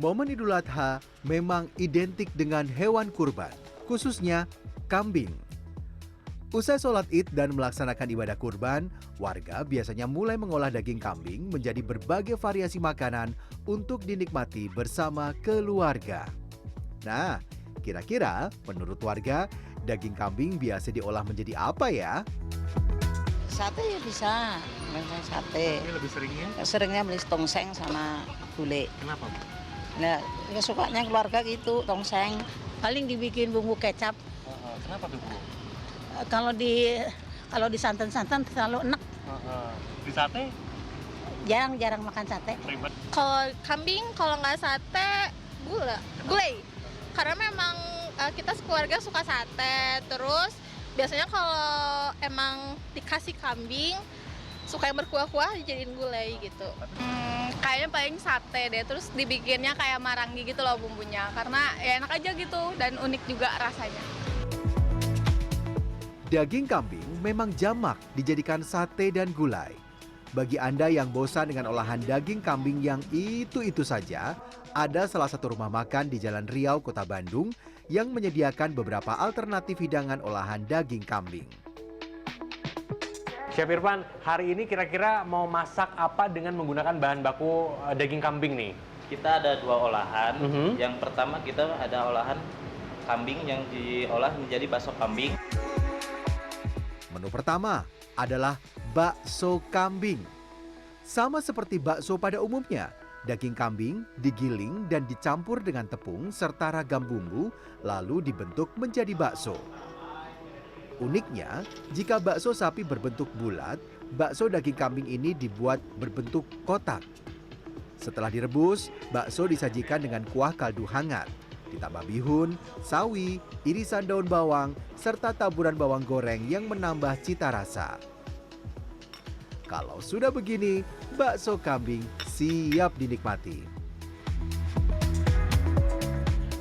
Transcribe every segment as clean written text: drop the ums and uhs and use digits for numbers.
Momen Idul Adha memang identik dengan hewan kurban, khususnya kambing. Usai sholat Id dan melaksanakan ibadah kurban, warga biasanya mulai mengolah daging kambing menjadi berbagai variasi makanan untuk dinikmati bersama keluarga. Nah, kira-kira menurut warga, daging kambing biasa diolah menjadi apa ya? Sate ya bisa, sate. Ini lebih seringnya Seringnya beli tongseng sama gulai. kenapa, Bu? Nah, ya sukanya keluarga gitu, tongseng. Paling dibikin bumbu kecap. Kenapa tuh, Bu? Kalau di santan-santan terlalu enak. Di sate Jarang-jarang makan sate. ribet. Kalau kambing, kalau nggak sate, gulai. Karena memang kita sekeluarga suka sate. Terus biasanya kalau emang dikasih kambing, suka yang berkuah-kuah dijadiin gulai gitu. Kayaknya paling sate deh. Terus dibikinnya kayak marangi gitu loh bumbunya. Karena ya enak aja gitu dan unik juga rasanya. Daging kambing memang jamak dijadikan sate dan gulai. Bagi Anda yang bosan dengan olahan daging kambing yang itu-itu saja, ada salah satu rumah makan di Jalan Riau, Kota Bandung yang menyediakan beberapa alternatif hidangan olahan daging kambing. Chef Irfan, hari ini kira-kira mau masak apa dengan menggunakan bahan baku daging kambing nih? Kita ada dua olahan. Mhm. Yang pertama kita ada olahan kambing yang diolah menjadi bakso kambing. Menu pertama adalah bakso kambing. Sama seperti bakso pada umumnya, daging kambing digiling dan dicampur dengan tepung serta ragam bumbu, lalu dibentuk menjadi bakso. Uniknya, jika bakso sapi berbentuk bulat, bakso daging kambing ini dibuat berbentuk kotak. Setelah direbus, bakso disajikan dengan kuah kaldu hangat, ditambah bihun, sawi, irisan daun bawang, serta taburan bawang goreng yang menambah cita rasa. Kalau sudah begini, bakso kambing siap dinikmati.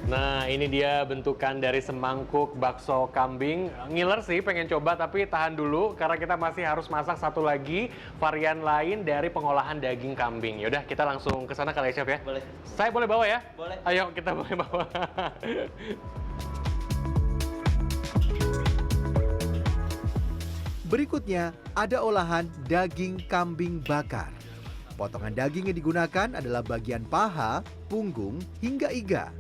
Nah, ini dia bentukan dari semangkuk bakso kambing. Ngiler sih, pengen coba, tapi tahan dulu karena kita masih harus masak satu lagi varian lain dari pengolahan daging kambing. Yaudah, kita langsung ke sana kali ya, Chef ya? Boleh. Saya boleh bawa ya? Boleh. Ayo, kita boleh bawa. Berikutnya, ada olahan daging kambing bakar. Potongan daging yang digunakan adalah bagian paha, punggung, hingga iga.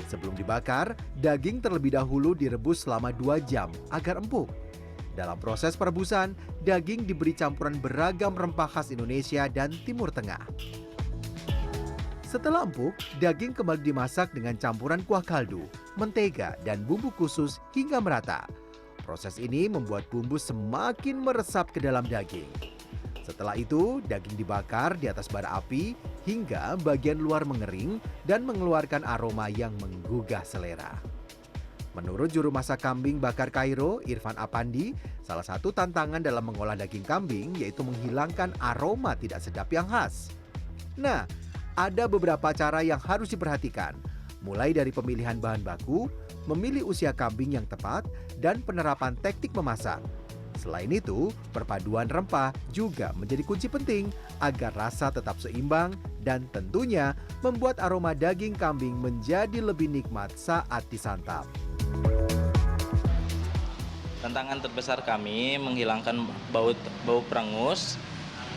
Sebelum dibakar, daging terlebih dahulu direbus selama 2 jam agar empuk. Dalam proses perebusan, daging diberi campuran beragam rempah khas Indonesia dan Timur Tengah. Setelah empuk, daging kembali dimasak dengan campuran kuah kaldu, mentega, dan bumbu khusus hingga merata. Proses ini membuat bumbu semakin meresap ke dalam daging. Setelah itu, daging dibakar di atas bara api hingga bagian luar mengering dan mengeluarkan aroma yang menggugah selera. Menurut juru masak kambing bakar Kairo, Irfan Apandi, salah satu tantangan dalam mengolah daging kambing yaitu menghilangkan aroma tidak sedap yang khas. Nah, ada beberapa cara yang harus diperhatikan, mulai dari pemilihan bahan baku, memilih usia kambing yang tepat, dan penerapan teknik memasak. Selain itu, perpaduan rempah juga menjadi kunci penting agar rasa tetap seimbang dan tentunya membuat aroma daging kambing menjadi lebih nikmat saat disantap. Tantangan terbesar kami menghilangkan bau perengus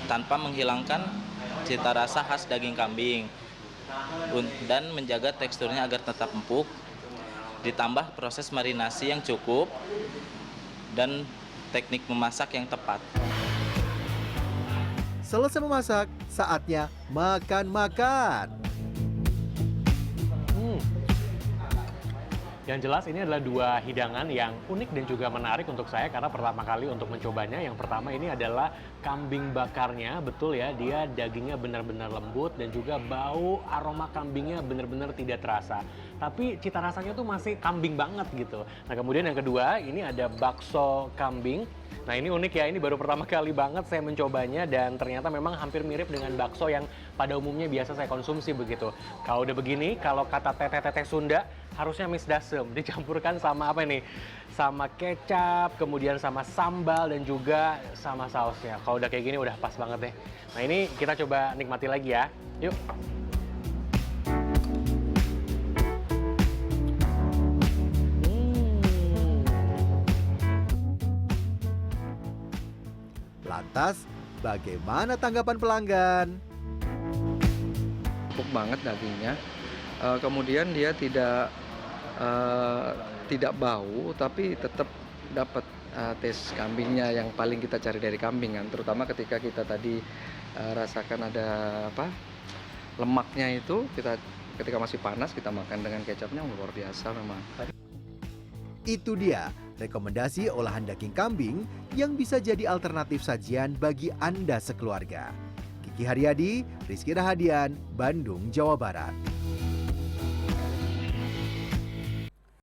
tanpa menghilangkan cita rasa khas daging kambing dan menjaga teksturnya agar tetap empuk. Ditambah proses marinasi yang cukup dan teknik memasak yang tepat. Selesai memasak, saatnya makan-makan. Yang jelas ini adalah dua hidangan yang unik dan juga menarik untuk saya karena pertama kali untuk mencobanya. Yang pertama ini adalah kambing bakarnya, betul ya, dia dagingnya benar-benar lembut dan juga bau aroma kambingnya benar-benar tidak terasa. Tapi cita rasanya tuh masih kambing banget gitu. Nah kemudian yang kedua ini ada bakso kambing. Nah ini unik ya, ini baru pertama kali banget saya mencobanya dan ternyata memang hampir mirip dengan bakso yang pada umumnya biasa saya konsumsi begitu. Kalau udah begini, kalau kata teteh-teteh Sunda, harusnya misdasem, dicampurkan sama apa ini? Sama kecap, kemudian sama sambal dan juga sama sausnya. Kalau udah kayak gini udah pas banget deh. Nah ini kita coba nikmati lagi ya, yuk. Lantas, bagaimana tanggapan pelanggan? Empuk banget dagingnya. Kemudian dia tidak bau, tapi tetap dapat taste kambingnya yang paling kita cari dari kambing kan. Terutama ketika kita tadi rasakan ada lemaknya itu, ketika masih panas kita makan dengan kecapnya luar biasa memang. Itu dia rekomendasi olahan daging kambing yang bisa jadi alternatif sajian bagi Anda sekeluarga. Kiki Haryadi, Rizky Rahadian, Bandung, Jawa Barat.